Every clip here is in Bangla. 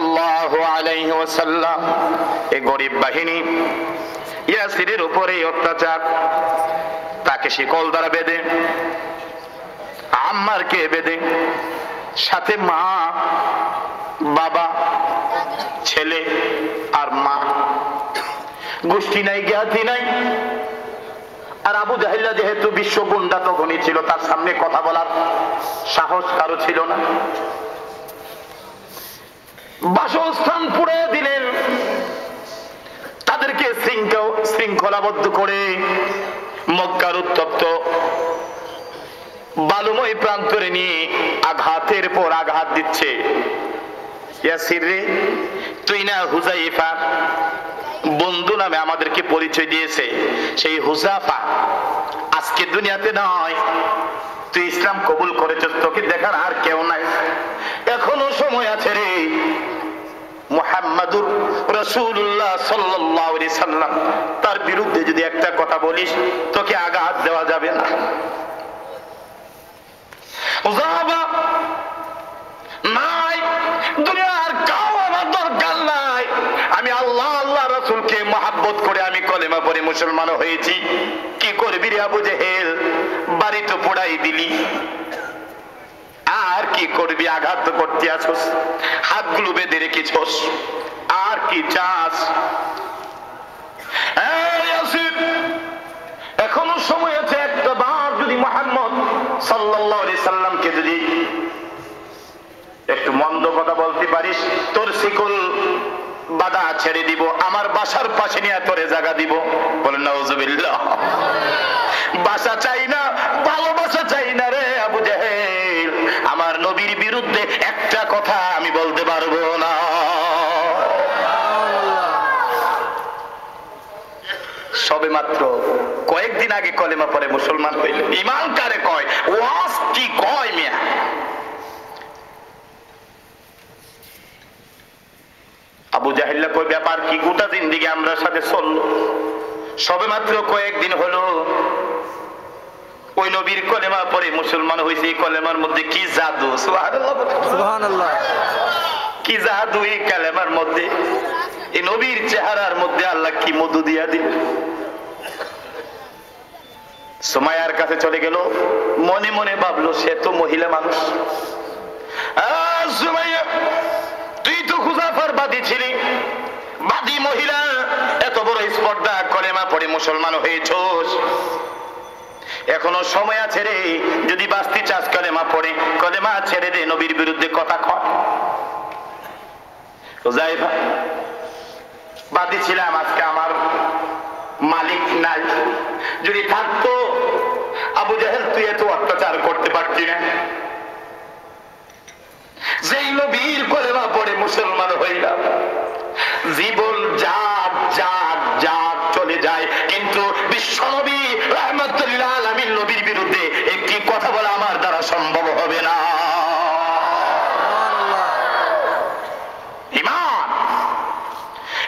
সাল্লাল্লাহু আলাইহি ওয়াসাল্লাম এই গরিব বাহিনী ইয়াসিরের উপরে অত্যাচার, তাকে শিকল দ্বারা বেঁধে, আম্মারকে বেঁধে, সাথে মা, বাবা, ছেলে আর মা, গোষ্ঠী নাই, জ্ঞাতি নাই। আর আবু জাহেল যেহেতু বিশ্ব গুন্ডা তখনই ছিল, তার সামনে কথা বলার সাহস কারো ছিল না। বাসস্থান পুড়ে দিলেন, তাদেরকে শৃঙ্খলাবদ্ধ করে মক্কার উত্তপ্ত বালুময় প্রান্তরে নিয়ে আঘাতের পর আঘাত দিচ্ছে। ইয়াসির রে, তুই না হুযায়ফা বন্ধু নামে আমাদেরকে পরিচয় দিয়েছে, সেই হুযায়ফা আজকে দুনিয়াতে নয়, তুই ইসলাম কবুল করেছিস, তোকে দেখার আর কেউ নাই, এখনো সময় আছে রে। মুহাম্মাদুর রাসূলুল্লাহ সাল্লাল্লাহু আলাইহি সাল্লাম তার বিরুদ্ধে যদি একটা কথা বলিস, তোকে আঘাত দেওয়া যাবে না। হুযায়ফা নাই, দুনিয়ার কাউ আমার দরকার নাই, আমি আল্লাহ আল্লাহ রাসূলকে মহব্বত করে আমি কলেমা পড়ে মুসলমান হয়েছি। কি করবি রে আবু জেহেল, বাড়ি তো পোড়াই দিলি, আর কি করবি? আঘাত তো করতে আসোস, হাতগুলো বেঁধে রেখেছোস, আর কি চাস? এখনো সময় আছে, একটা বার যদি মুহাম্মদ সাল্লাল্লাহু আলাইহি সাল্লামকে যদি একটু মন্দ কথা বলতে পারিস, তোর শিকল বাধা ছেড়ে দিব, আমার বাসার পাশে নিয়ে তোরে জায়গা দিব। বলেন নাউজুবিল্লাহ। বাসা চাই না, ভালোবাসা চাই না রে আবু জেহেল, আমার নবীর বিরুদ্ধে একটা কথা আমি বলতে পারবো না। সবে মাত্র কয়েকদিন আগে কলেমা পড়ে মুসলমান হইল, ঈমান কারে কয়, ওয়াজ কি কয় মিয়া? আবু জাহেল কই ব্যাপার কি, গোটা জিন্দেগি আমরা সাথে চললো, সবে মাত্র কয়েকদিন হলো ওই নবীর কলেমা পড়ে মুসলমান হয়েছে। এই কলেমার মধ্যে কি জাদু, সুবহানাল্লাহ, কি জাদু এই কলেমার মধ্যে, এই নবীর চেহারার মধ্যে আল্লাহ কি মধু দিয়া দিল। সুমাইয়ার কাছে চলে গেল, মনে মনে ভাবলো সে তো মহিলা মানুষ। সুমাইয়া, তুই তো হুযায়ফার বাদী ছিলি, বাদী মহিলা, এত বড় স্পর্ধা, কলেমা পড়ে মুসলমান হয়েছোস, এখনো সময় আছে রে, যদি বাঁচতে চাস কলেমা পড়ে, কলেমা ছেড়ে দে, নবীর বিরুদ্ধে কথা কয়। হুযায়ফা, বাদী ছিলাম, আজকে আমার মালিক নাই, যদি থাকতো আবু জাহেল তুই এত অত্যাচার করতে পারতি না। যেই নবীর কলেমা পড়ে মুসলমান হইলাম, জীবন যাক যাক যাক চলে যায়, কিন্তু বিশ্বনবী রাহমাতুল লিল আলামিন নবীর বিরুদ্ধে একটি কথা বলা আমার দ্বারা সম্ভব হবে না। ঈমান,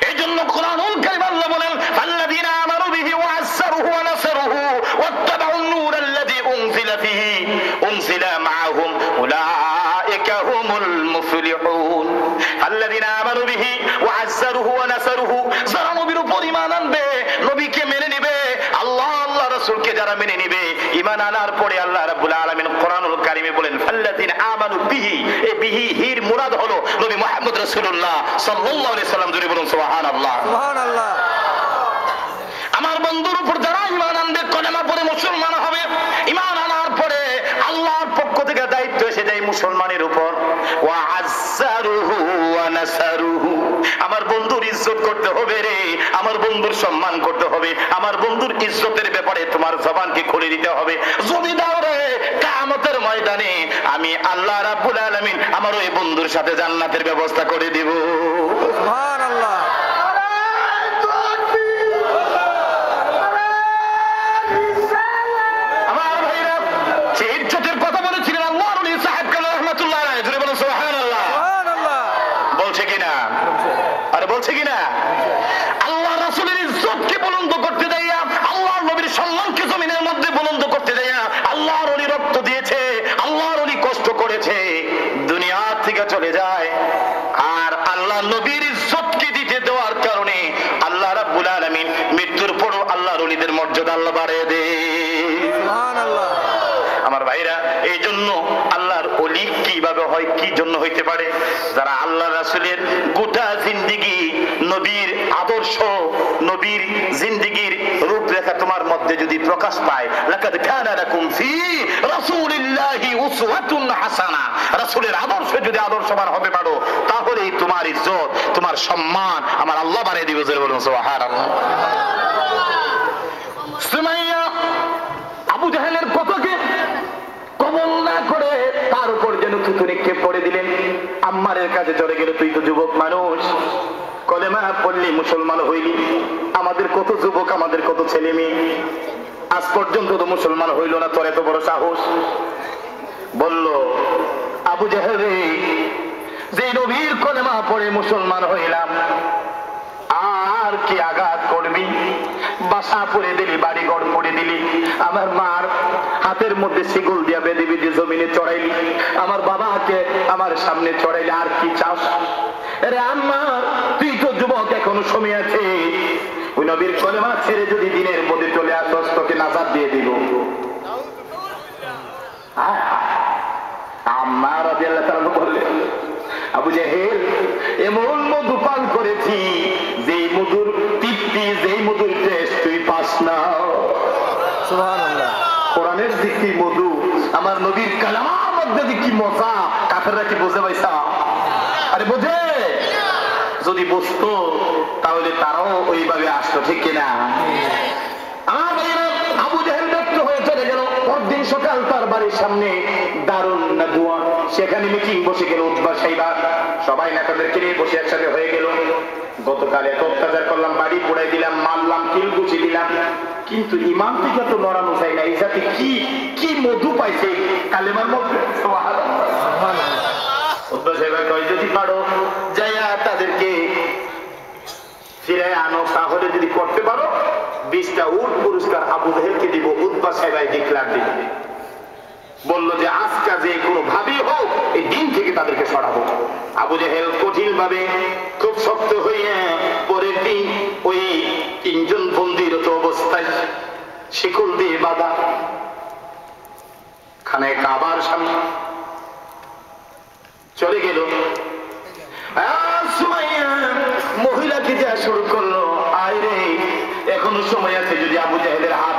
এই জন্য কোরআনুল কারীম আল্লাহ বলেন, আল্লাযীনা আমানু বিহি ওয়া আযযারুহু ওয়া নাসারুহু ওয়াত্তাবাউন নূরাল্লাযী উনজিলা মাআহুম উলাইকা হুমুল মুফলিহুন। আল্লাযীনা আমানু বিহি ওয়া আযযারুহু ওয়া নাসারুহু, যারা নবীর উপর ঈমান আনবে, নবীকে মেনে নেবে, আল্লাহ আল্লাহ রাসূলকে যারা মেনে নেবে, ঈমান আনার পরে আল্লাহ রাব্বুল আলামিন কোরআনুল কারীমে বলেন আল্লাযীনা আমানু বিহি, এই বিহি হির মুরাদ হলো নবী মুহাম্মদ রাসূলুল্লাহ সাল্লাল্লাহু আলাইহি সাল্লাম। জোরে বলুন সুবহানাল্লাহ, সুবহানাল্লাহ। আমার বন্ধুর উপর যারা ঈমান আনবে, কলেমা পড়ে মুসলমান হবে, ঈমান আনার পরে আল্লাহর পক্ষ থেকে দায়িত্ব এসে যায় মুসলমানের উপর। ওয়া আযযারুহু ওয়া নাসারুহু, আমার বন্ধুর ইজ্জত করতে হবে রে, আমার বন্ধুর সম্মান করতে হবে, আমার বন্ধুর ইজ্জতের ব্যাপারে তোমার জবানকে খুলে দিতে হবে। যদি দাও রে, কিয়ামতের ময়দানে আমি আল্লাহ রাব্বুল আলামিন আমার ওই বন্ধুর সাথে জান্নাতের ব্যবস্থা করে দিব। সুবহানাল্লাহ। বলছে কিনা, আল্লাহ রাসূলের ইজ্জতকে বুলন্দ করতে দেয়া, আল্লাহর নবীর সম্মানকে জমিনের মধ্যে বুলন্দ করতে দেয়া, আল্লাহর ওলি রক্ত দিয়েছে, আল্লাহর ওলি কষ্ট করেছে, দুনিয়া থেকে চলে যায়, আর আল্লাহ তাদের মর্যাদা আল্লাহ বাড়িয়ে দে। সুবহানাল্লাহ। আমার ভাইরা, এই জন্য আল্লাহর ওলি কিভাবে হয়, কি জন্য হইতে পারে? যারা আল্লাহ রাসূলের গোটা জিন্দেগি, নবীর আদর্শ, নবীর জিন্দেগির রূপরেখা তোমার মধ্যে যদি প্রকাশ পায়, লাকাদ কানা লাকুম ফি রাসূলিল্লাহি উসওয়াতুন হাসানা, রাসূলের আদর্শ যদি আদর্শবান হতে পারো, তাহলেই তোমার ইজ্জত, তোমার সম্মান আমার আল্লাহ বাড়িয়ে দিবে। জোরে বলুন সুবহানাল্লাহ। সুমাইয়া আবু জাহেলের কথাকে কবল না করে তার উপর যেন থুতু নিক্ষেপ করে দিলেন। আম্মারের কাছে চলে গেল, তুই তো যুবক মানুষ, কলেমা পড়লি, মুসলমান হইলি। আমাদের কত যুবক, আমাদের কত ছেলে মেয়ে আজ পর্যন্ত তো মুসলমান হইল না, তোর এত বড় সাহস। বলল, আবু জাহেল রে, যে নবীর কলেমা পড়ে মুসলমান হইলাম, আর কি আঘাত করবি? বাসা পড়ে দিলি, বাড়ি ঘর পড়ে দিলি, আমার মার হাতের মধ্যে শিকল দিয়া বেঁধে বেঁধে জমিনে চড়াইলি, আমার বাবাকে আমার সামনে চড়াইলি, আর কি চাস? আরে আম্মা, তুই তো যুবক, এখনো সময় আছে, ওই নবীর কলেমা ছেড়ে যদি দিনের পথে চলে আসস, তোকে নাজাত দিয়ে দিব। আম্মা রাদিয়াল্লাহু তাআলা বললেন, আবু জাহেল, এমন মধু পান করেছি, যেই মধুর তৃপ্তি, যেই মধুর টেস্ট তুই পাস না। সুবহানাল্লাহ। কোরআনের দিকে মধু, আমার নবীর কালামার মধ্যে যে কি মজা, কাফেররা কি বুঝে পাইছা? আরে বোঝে? যদি বুঝতো তাহলে তারাও ওইভাবে আসতো, ঠিক কিনা? আবু জাহেল ব্যক্ত হয়ে চলে গেল। পরদিন সকাল তার বাড়ির সামনে দারুন নাদওয়া, সেখানে মিটিং বসে গেল। উতবা সাইবা সবাই নেতাদেরকে নিয়ে বসে একসাথে হয়ে গেল। গতকাল এত অত্যাচার করলাম, বাড়ি পোড়াই দিলাম, মারলাম, কিল গুছি দিলাম, কিন্তু ইমান থেকে তো নড়ানো চাই না। এই জাতি কি কি মধু পাইছে কালেমার মধ্যে। উতবা সাইবা কয়, যদি পারো যাইয়া তাদেরকে ফিরে আনো, তাহলে যদি করতে পারো 20টা উট পুরস্কার আবু জাহেলকে দিব। উতবা সাইবা ডিক্লার দিবে, বললো যে আজকে যে কোনো ভাবে হোক এই দিন থেকে তাদেরকে সরাবো। আবু জাহেল কঠিন ভাবে, খুব শক্ত হইয়া পরের দিন ওই 3 জন বন্দিরত অবস্থায় শিকল দিয়ে বাঁধা খানায় কাবার সামনে চলে গেল। মহিলাকে যা শুরু করলো, আয় রে, এখনো সময় আছে, যদি আবু জাহেলের হাত